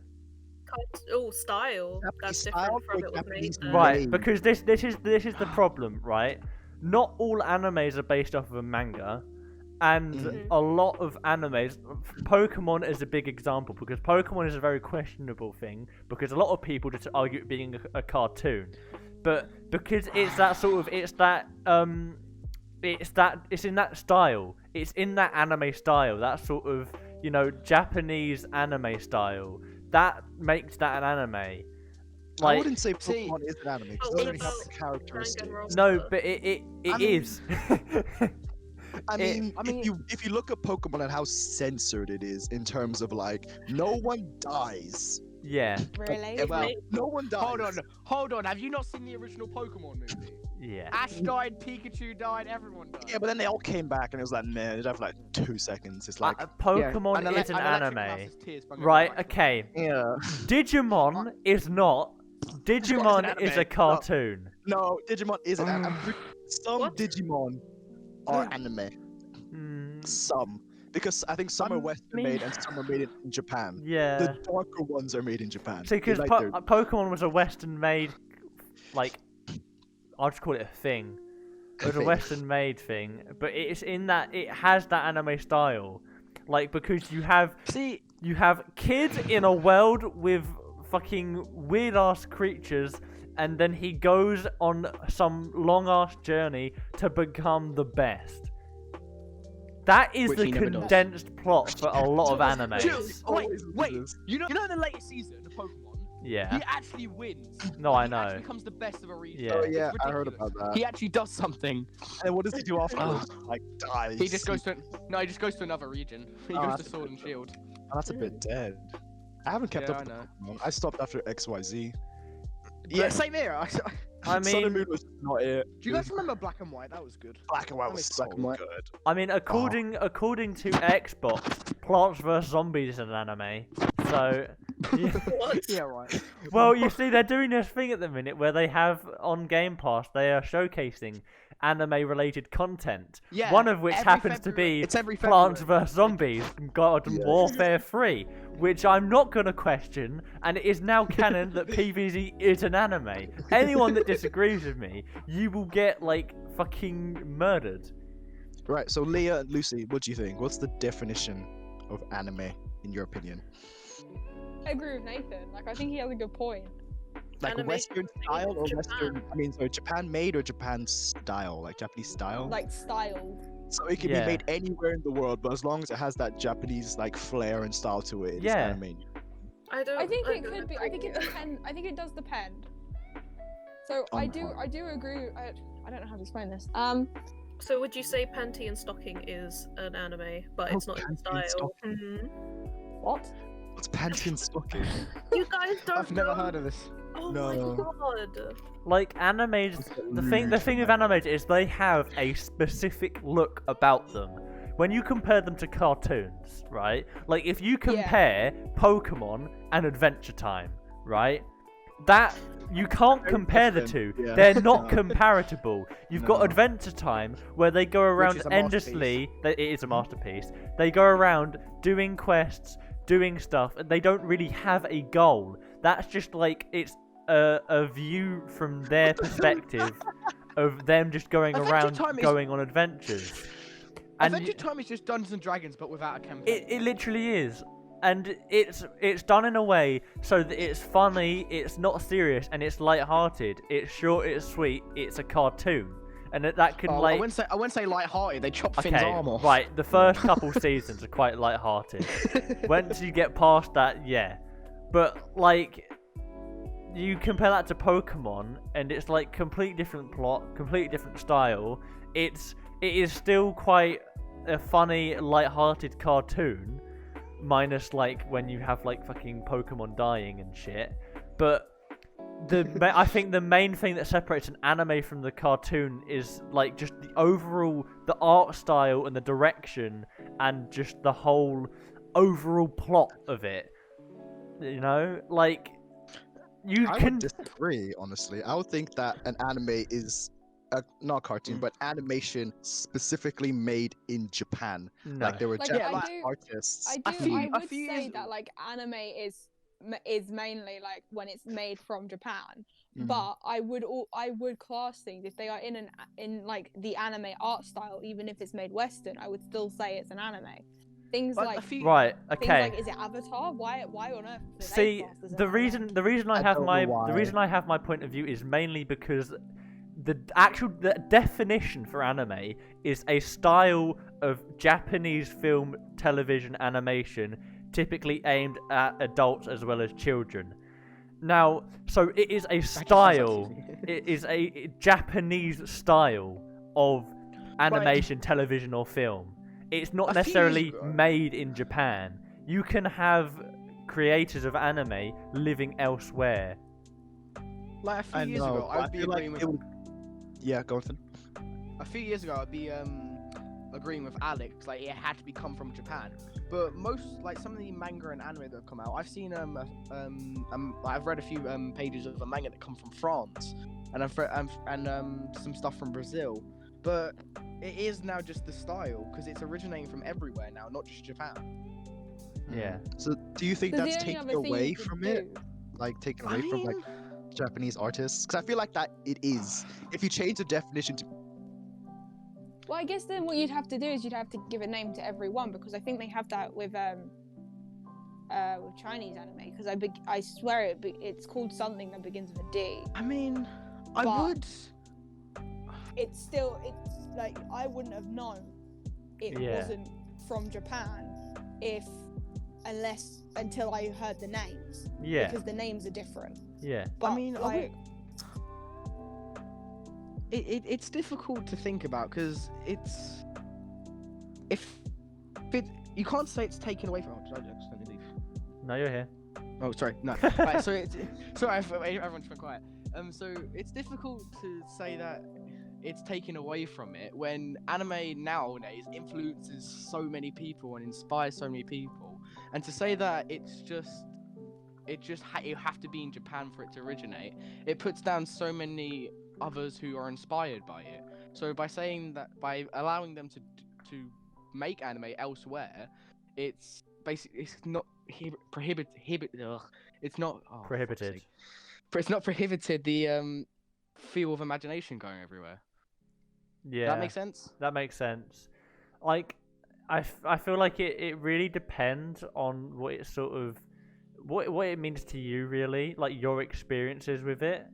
Oh, style. Japanese That's style different from or it with Japanese me. Right, Made. because this is the problem, right? Not all animes are based off of a manga, and Mhm. a lot of animes. Pokemon is a big example, because Pokemon is a very questionable thing, because a lot of people just argue it being a cartoon, but because it's that sort of it's in that style, it's in that anime style, that sort of, you know, Japanese anime style, that makes that an anime. I Like, wouldn't say see- Pokemon is an anime because Oh, it what doesn't really have about the characteristics. Danganronpa? no, but it I mean- is. I mean, I mean- if you look at Pokemon and how censored it is in terms of like no one dies. Yeah, Really? Like, Well, no one dies. Hold on. Have you not seen the original Pokemon movie? yeah. Ash died, Pikachu died, everyone died. Yeah, but then they all came back and it was like, man, it had for like 2 seconds. It's like, Pokemon And is an anime. Electric tears sprung Right, over my okay. yeah. Digimon is not. Digimon anime. is a cartoon. No, Digimon is an anime. Some What? Digimon are anime. Mm, Some. Because I think some are Western made and some are made in Japan. yeah. The darker ones are made in Japan. See, because They like their- Pokemon was a Western-made, like, I'll just call it a thing. It was a thing. Western-made thing, but it's in that it has that anime style, like, because you have kids in a world with fucking weird-ass creatures, and then he goes on some long-ass journey to become the best. That is Which the he never does. condensed plot for a lot of animes. Wait. You know in the latest season of Pokemon, Yeah. he actually wins. No, Like, I he know. actually becomes the best of a region. Yeah. Oh It's yeah, I heard ridiculous. about that. He actually does something. And what does he do afterwards? Like dies. He just goes to another region. He Oh, goes that's to Sword and Shield. Oh, that's a bit dead. I haven't kept Yeah, up I with know. Pokemon. I stopped after XYZ. Yeah, same here. I Sun and mean, Moon was not it. Do you guys remember Black and White? That was good. Black and White I was miss so Black and White. good. I mean, according to Xbox, Plants vs Zombies is an anime. So, yeah. What? Yeah, right. Well, you see, they're doing this thing at the minute where they have on Game Pass, they are showcasing anime-related content. Yeah. One of which every happens to February- be It's every Plants February. vs Zombies Garden Yeah. Warfare 3, which I'm not going to question, and it is now canon that PvZ is an anime. Anyone that disagrees with me, you will get, like, fucking murdered. Right, so Leah and Lucy, what do you think? What's the definition of anime, in your opinion? I agree with Nathan. Like, I think he has a good point. Like Animation Western made style in or Japan. Western? I mean, so Japan made or Japan style, like Japanese style. Like style. So it can Yeah. be made anywhere in the world, but as long as it has that Japanese like flair and style to it, it's Yeah. anime. I don't. I think it don't could be. I think it agree. depend. I think it does depend. So I do agree. I don't know how to explain this. So would you say panty and stocking is an anime, but it's not in Panty and style? stocking. Mhm. What? What's panty and stocking? You guys don't. I've never know? heard of this. Oh No. my god. Like, animes, the thing with animes is they have a specific look about them. When you compare them to cartoons, right? Like, if you compare Pokemon and Adventure Time, right? That, you can't Very compare the different, two. yeah. They're not No. comparable. You've got No. Adventure Time, where they go around is a endlessly. It is a masterpiece. They go around doing quests, doing stuff, and they don't really have a goal. That's just like, it's a view from their perspective of them just going Adventure around Time is- going on adventures. And Adventure Time is just Dungeons and Dragons, but without a campaign. it literally is. And it's done in a way so that it's funny, it's not serious, and it's light-hearted. It's short, it's sweet, it's a cartoon. And that can, Oh, like... I wouldn't say light-hearted. They chop Finn's arm off. right, the first couple seasons are quite light-hearted. Once you get past that, yeah. But, like, you compare that to Pokemon, and it's, like, completely different plot, completely different style. It is still quite a funny, light-hearted cartoon, minus, like, when you have, like, fucking Pokemon dying and shit. But I think the main thing that separates an anime from the cartoon is, like, just the overall, the art style and the direction, and just the whole overall plot of it. You know, like, you I can. would disagree, honestly. I would think that an anime is not a cartoon, but animation specifically made in Japan. No. Like there were Like, Japanese I do- artists. I A do. few- I a would few say years- that like anime is mainly like when it's made from Japan. Mhm. But I would class things if they are in like the anime art style, even if it's made Western. I would still say it's an anime. Things But like a few- Right. things Okay. like, is it Avatar? Why on earth? is it See, classed as an the anime? reason I I have don't my know why. the reason I have my point of view is mainly because the definition for anime is a style of Japanese film, television, animation, typically aimed at adults as well as children. Now, so it is a style. It is a Japanese style of animation, television, or film. It's not A few necessarily years ago- made in Japan. You can have creators of anime living elsewhere. Like a few I years know, ago, but I I'd be feel like agreeing with. it would... Yeah, go on. Finn. A few years ago, I'd be agreeing with Alex. Like it had to be come from Japan. But most, like some of the manga and anime that have come out, I've seen I've read a few pages of a manga that come from France, and I've read some stuff from Brazil. But it is now just the style because it's originating from everywhere now, not just Japan. Yeah. So do you think 'Cause that's the only taken other thing away you could from do- it? Like taken I away from like mean, Japanese artists? Because I feel like that it is. If you change the definition to Well, I guess then what you'd have to do is you'd have to give a name to every one, because I think they have that with Chinese anime. Because I swear it's called something that begins with a D. I mean, I But- would. It's like I wouldn't have known it Yeah. wasn't from Japan until I heard the names, Yeah. because the names are different. Yeah. But mean, I like, It's difficult to think about because it's if it you can't say it's taken away from. Oh, did I accidentally leave? No, you're here. Oh, sorry. No. Right, so sorry, everyone's been quiet. So it's difficult to say that it's taken away from it when anime nowadays influences so many people and inspires so many people, and to say that you have to be in Japan for it to originate, it puts down so many others who are inspired by it. So by saying that, by allowing them to make anime elsewhere, it's basically prohibited. It's not Prohibited. It's not prohibited the feel of imagination going everywhere. Yeah. That makes sense? That makes sense. Like, I feel like it really depends on what it sort of what it means to you, really, like your experiences with it.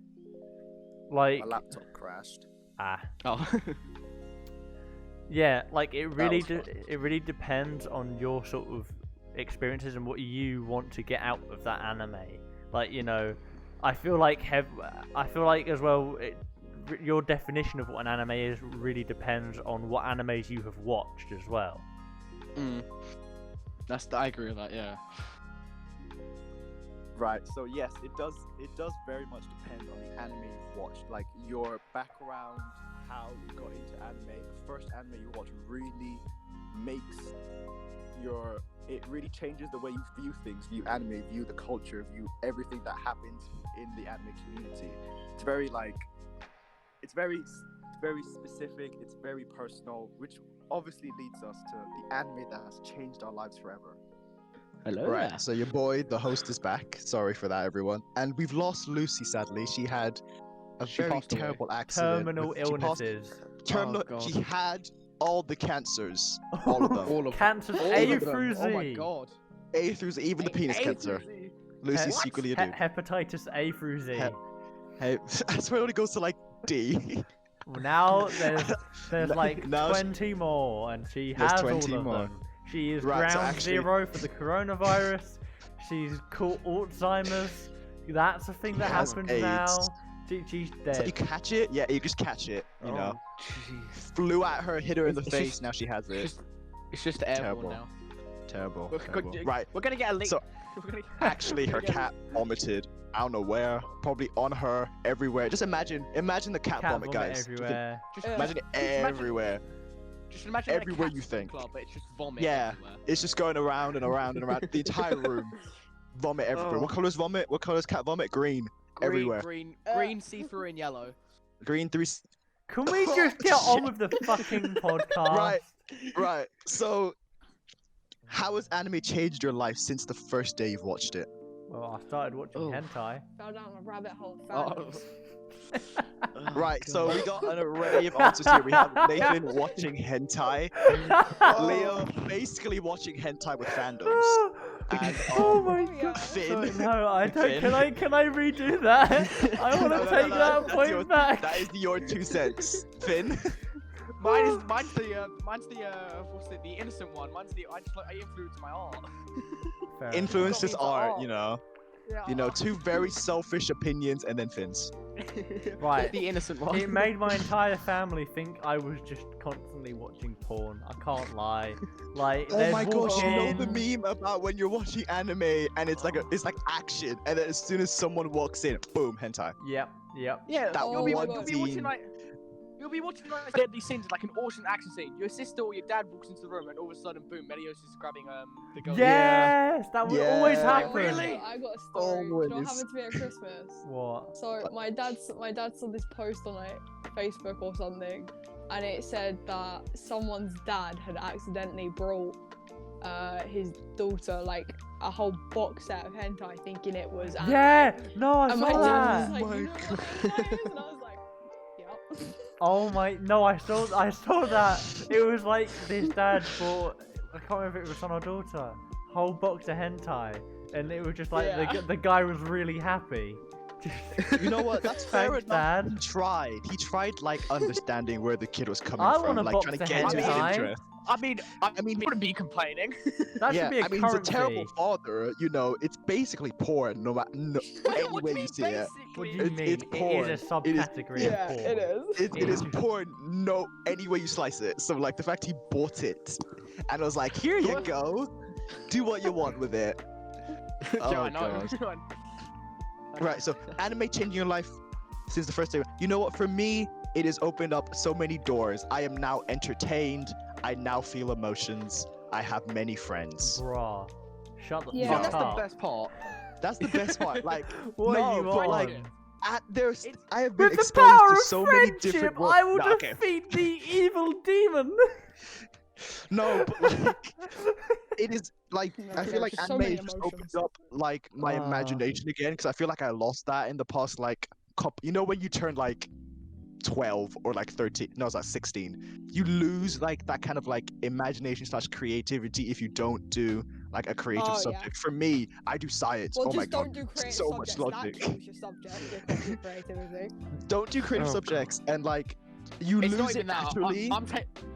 Like, My laptop crashed. Oh. Yeah, like it really depends on your sort of experiences and what you want to get out of that anime. Like, you know, I feel like as well, your definition of what an anime is really depends on what animes you have watched as well. I agree with that. Yeah. Right. So yes, it does very much depend on the anime you've watched, like your background, how you got into anime. The first anime you watch really really changes the way you view things, view anime, view the culture, view everything that happens in the anime community. It's very specific, it's very personal, which obviously leads us to the anime that has changed our lives forever. Hello. Right, so your boy, the host, is back. Sorry for that, everyone. And we've lost Lucy, sadly. She had a She very passed away. terrible accident. Terminal illnesses. Oh, God. She had all the cancers. All of them. All of Cancers all A of them. through Z. Oh my God. A through Z, even the penis cancer. Lucy's secretly a dude. Hepatitis A through Z. Hey, I swear it only goes to like D. Well, now there's No, like now 20 more, and she There's has all 20 of more. them. She is Right, so ground actually- zero for the coronavirus. She's caught Alzheimer's. That's a thing that Has happens AIDS. now. She's dead. So you catch it? Yeah, you just catch it. You know, jeez. flew at her, hit her in the It's face. just- now she has it. It's just airborne Terrible. now. Terrible. We're terrible. go- Right. We're gonna get a link. So, We're gonna- Actually, we're her gonna get a cat vomited. I don't know where. Probably on her, everywhere. Just imagine the cat vomit, guys. everywhere. Just Imagine it imagine- everywhere. Just imagine everywhere a cat you think. club, but it's just vomit Yeah. everywhere. It's just going around and around and around the entire room. Vomit everywhere. Oh. What color's vomit? What color's cat vomit? Green. Everywhere. Green, see-through, and yellow. Green 3. Can we just get on with the fucking podcast? Right. Right. So, how has anime changed your life since the first day you've watched it? Well, I started watching Oh. hentai. Fell down a rabbit hole of Oh. fandoms. Right, so we got an array of answers here. We have Nathan watching hentai, Leah basically watching hentai with fandoms, and Oh my Oh, yeah. god. Finn. No, I don't. Finn. Can I redo that? I want to take that that's point your- back. That is your 2 cents. Finn. Mine's the what's it? The innocent one. I influence my art. Fair Influence Got me this to art, art. you know. Yeah. You know, 2 very selfish opinions and then Finn's. Right. The innocent one. It made my entire family think I was just constantly watching porn. I can't lie. Like, Oh they'd my gosh, walk you know in- the meme about when you're watching anime and it's like action, and then as soon as someone walks in, boom, hentai. Yep. Yeah, That you'll be one watching scene. like deadly scenes, like an awesome action scene. Your sister or your dad walks into the room, and all of a sudden, boom, Medios is grabbing the girl. Yes, that would always Yeah. happen. Really? I got a story. Do you know what Always. happened to me at Christmas? What? So my dad saw this post on like Facebook or something, and it said that someone's dad had accidentally brought his daughter like a whole box set of hentai, thinking it was anime. Yeah. No, I And my saw dad that. was like, my "You know what hentai is?" And I was like, "Yep." Oh my, no, I saw that. It was like this dad bought, I can't remember if it was son or daughter, whole box of hentai, and it was just like Yeah. the guy was really happy. You know what? That's fair Thanks, enough. Dad. He tried like understanding where the kid was coming I from, want a like box trying to of get into his hentai. interest. I mean, he wouldn't be complaining. That Yeah, should be a I mean, currency. he's a terrible father. You know, it's basically porn. No matter any What do way you mean, you see it. What do you It's- mean? it's porn. It is a It is- subcategory Yeah, of porn. it is. It is porn. No, any way you slice it. So like the fact he bought it, and I was like, here you go, do what you want with it. Oh, Yeah, I know. God. Right, so anime changing your life since the first day. You know what? For me, it has opened up so many doors. I am now entertained. I now feel emotions. I have many friends. Bruh. Shut the Yeah. fuck That's up. the best part. That's the best part. Like, What no, are you but on? like, I have been With the exposed power to of so many friendship, different worlds. I will Nah, okay. defeat the evil demon. No, but like, it is like I Okay, feel like so anime many just emotions. opened up like my imagination again because I feel like I lost that in the past like you know when you turn like 12 or like 13, no, it's like 16, you lose like that kind of like imagination / creativity if you don't do like a creative Oh, yeah. subject. For me, I do science. Well, Oh my just god, don't do creative so much subjects. logic. That kills your subject, your creativity. Don't do creative Oh, subjects and like you It's lose not it even that. naturally.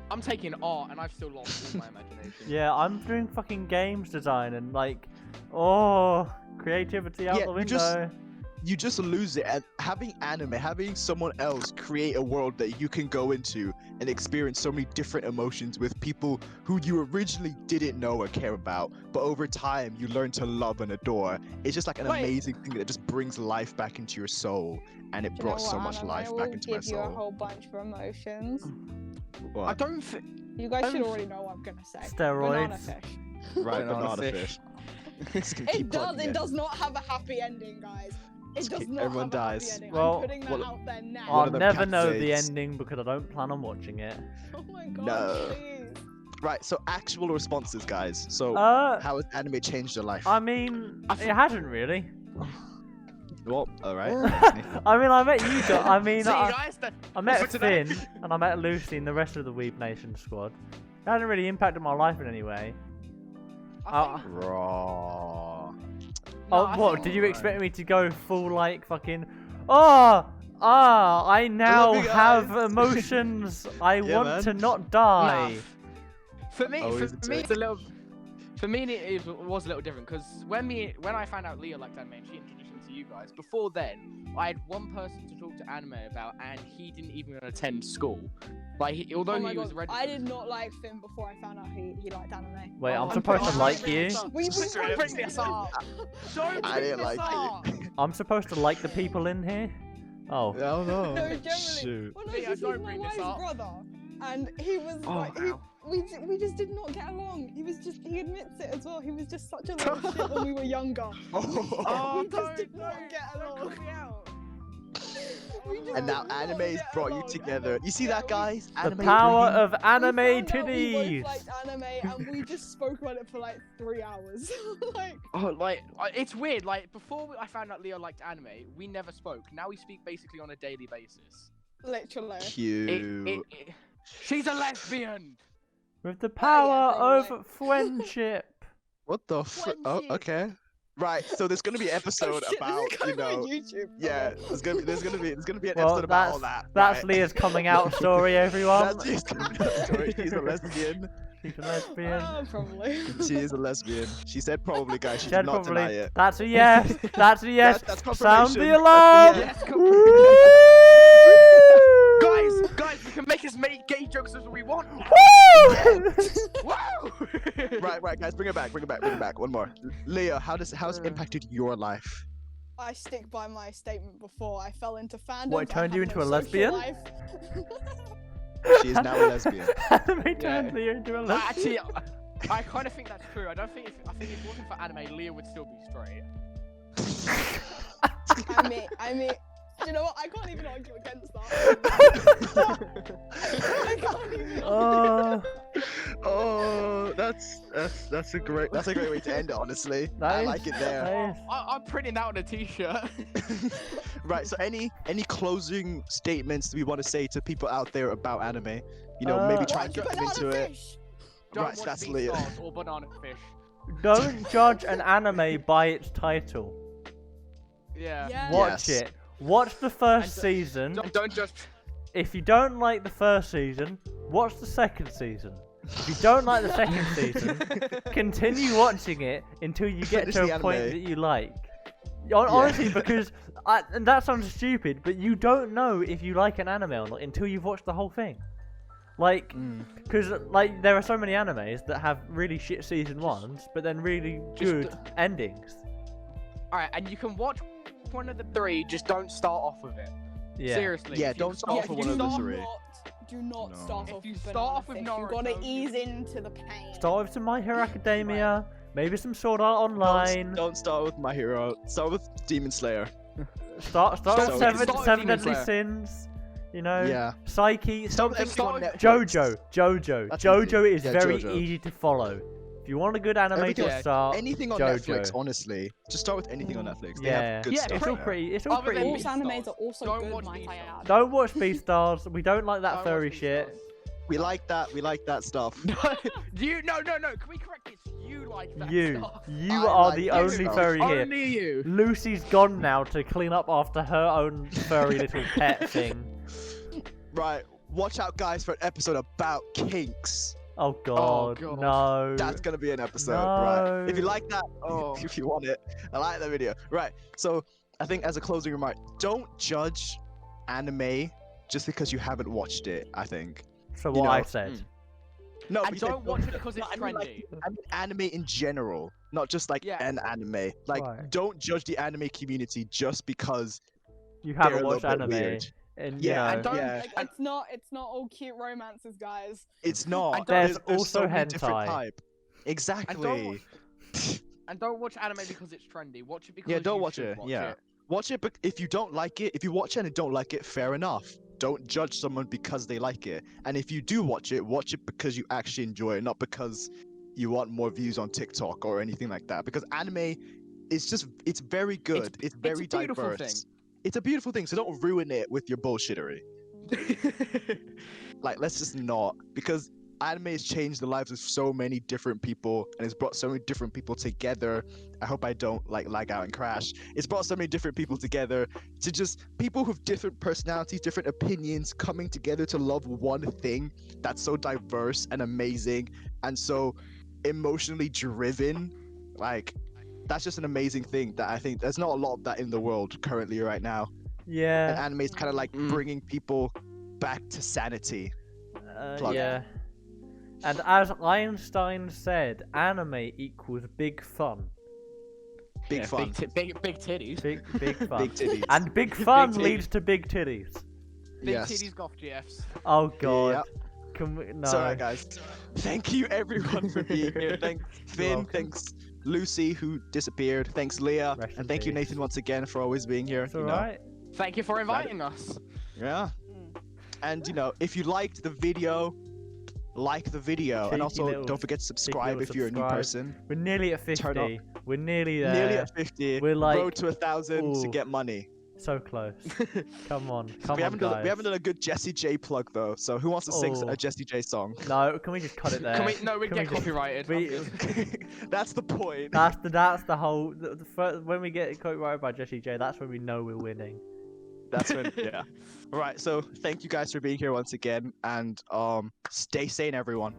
I'm taking art, and I've still lost all my imagination. Yeah, I'm doing fucking games design and like, oh, creativity out Yeah, the you window. just lose it. And having anime, having someone else create a world that you can go into and experience so many different emotions with people who you originally didn't know or care about, but over time you learn to love and adore. It's just like an Wait. amazing thing that just brings life back into your soul, and it Do you brought know so what much anime life will back into my give you a soul. whole bunch of emotions. I What? don't think. You guys should already know what I'm gonna say. Banana Steroids. fish. Right, Banana banana fish. fish. Just gonna keep It does. plugging It does not have a happy ending, guys. It Just does keep- not everyone have a happy dies. ending. Well, I'm putting that well, out there now. One I'll of them never know the captivates. ending because I don't plan on watching it. Oh my god, No. please. Right, so actual responses, guys. So Uh, how has anime changed your life? I mean, it hasn't really. Well, alright. I mean, I met you guys. I mean, See you I guys. I met for today. Finn and I met Lucy and the rest of the Weeb Nation squad. It hasn't really impacted my life in any way. I think- Raw. No, Oh, I what? think- Did you expect me to go full like fucking? I now you have guys." emotions. I Yeah, want man. to not die. Nah, For me, Oh, is for it me, too? it's a little. For me, it was a little different because when I found out Leah liked anime, and she introduced me to you guys. Before then, I had one person to talk to anime about, and he didn't even attend school. Like, although Oh my he was god, registered. I did not like Finn before I found out he liked anime. Wait, I'm Oh, supposed to I'm like sorry. you? We Don't bring this up. Don't I bring didn't this like up. I'm supposed to like the people in here? Oh. Oh no. No, generally. Shoot. Well, no, Leah, because don't he's my bring this wife's up. brother, and he was Oh, like, ow. we just did not get along. He admits it as well. He was just such a little shit when we were younger. Oh, We just did not get along. call me out. We just And now did not anime's get brought you along. together. You see Yeah, that, guys? The Anime power bringing- of anime we found out we titties! both liked anime, and we just spoke about it for like 3 hours. Like, Oh, like it's weird. Like before I found out Leah liked anime, we never spoke. Now we speak basically on a daily basis. literally. Cute. She's a lesbian. With the power thank you. of friendship. What the Oh, Friendship. okay. Right, so there's gonna be an episode Oh, shit, about, this is you gonna know, be on YouTube. yeah, there's gonna be an Well, episode about all that's that. that's right? Leah's coming out story, everyone. That's Leah's coming out story. She's a lesbian. She's a lesbian. Probably. She is a lesbian. She said probably, guys. She She did said not deny probably. it. That's a yes. That's a yes. That's Sound confirmation. the alarm. Yes, Guys, we can make as many gay jokes as we want. Woo! Wow. Right, guys, bring it back. One more. Leah, how's it impacted your life? I stick by my statement before. I fell into fandom. What, it turned you into a lesbian? She is now a lesbian. Anime turned Leah into a lesbian. Actually, I kind of think that's true. I think if it wasn't for anime, Leah would still be straight. I mean, you know what? I can't even argue against that. I can't even argue. Oh, that's a great way to end it. Honestly, I like it there. That is- I'm printing that on a t-shirt. Right. So, any closing statements we want to say to people out there about anime? You know, maybe try and Watch get them into Banana it. Fish. Don't Right, so watch that's Bean Leah. Stars or Banana Fish. Don't judge an anime by its title. Yeah. Yeah. Watch Yes. it. Watch the first And season. Don't just. If you don't like the first season, watch the second season. If you don't like the second season, continue watching it until you get Finish to the a point anime. that you like. Honestly, because and that sounds stupid, but you don't know if you like an anime or not until you've watched the whole thing. Like, because like there are so many animes that have really shit season ones, but then really Just good endings. Alright, and you can watch one of the three, just don't start off with it. Yeah. Seriously. Yeah, if you don't start off with one of the three. Do not No. start If off you with start Banana off with Fish. You gotta Naruto, ease into the pain. Start with some My Hero Academia, maybe some Sword Art Online. Don't start with My Hero. Start with Demon Slayer. Start Start with with Seven Demon Deadly Slayer. Sins. You know, Yeah. Psyche. Start with Something. everything on Netflix. Jojo. That's Jojo easy. is Yeah, very JoJo. easy to follow. If you want a good anime Everything- to start, Anything on JoJo. Netflix, honestly. Just start with anything on Netflix. They Yeah. have good Yeah, stuff. It's all there. pretty. It's all Other than pretty. Horse animes Beastars. are also Don't good, watch might I Beastars. add. Don't watch Beastars. We don't like that Don't furry watch shit. Beastars. We like that. We like that stuff. No. Can we correct this? You like that You stuff. are like the that only stuff. furry here. Only you. Lucy's gone now to clean up after her own furry little pet thing. Right. Watch out, guys, for an episode about kinks. Oh god, God. no. That's gonna be an episode, No. right? If you like that, Oh. if you want it, I like that video. Right. So I think as a closing remark, don't judge anime just because you haven't watched it. I think. So you what know, I said. No, And but don't watch it because it's I mean, like, trendy. I mean anime in general, not just like Yeah. an anime. Like, Right. don't judge the anime community just because You they're haven't a watched little bit anime, weird. and Yeah, you know, don't- yeah. Like, it's not all cute romances, guys. It's not. There's There's also so many different hentai. type. Exactly. And don't watch anime because it's trendy. Watch it because Yeah, don't you watch should it, watch yeah. it. Watch it, but if you don't like it, if you watch it and don't like it, fair enough. Don't judge someone because they like it. And if you do watch it because you actually enjoy it, not because you want more views on TikTok or anything like that. Because anime is just, it's very good. It's very a beautiful diverse. It's a beautiful thing, so don't ruin it with your bullshittery. Like, let's just not. Because anime has changed the lives of so many different people and it's brought so many different people together. I hope I don't like lag out and crash. It's brought so many different people together to just people with different personalities, different opinions coming together to love one thing that's so diverse and amazing and so emotionally driven. Like, that's just an amazing thing that I think there's not a lot of that in the world currently right now. And yeah, anime is kind of like bringing people back to sanity. Plug. yeah. And as Einstein said, anime equals big fun. Big fun. Big titties. Big fun. Big titties. And big fun titties. leads to big titties. Big Yes. titties golf GFs. Oh god. Yep. Can we? No. So, alright, guys. Thank you, everyone, for being here. Thanks, Finn. welcome. Thanks, Lucy, who disappeared. Thanks, Leah. Rest in And thank you, peace. Nathan, once again, for always being here. It's you know. alright. Thank you for inviting us. Yeah. And, you know, if you liked the video, like the video. Cheeky And also, little- don't forget to subscribe little if you're a new subscribe. person. We're nearly at 50. Turn up. We're nearly there. Nearly at 50. We're like- Road to 1,000 to Ooh. get money. So close. Come on. Come we on, haven't guys. done we haven't done a good Jessie J plug though. So who wants to sing Oh. a Jessie J song? No, can we just cut it there? We Can get just- copyrighted. we- I'm good. That's the point. That's the whole. When we get copyrighted by Jessie J, that's when we know we're winning. That's when, yeah. All right. So thank you guys for being here once again, and stay sane, everyone.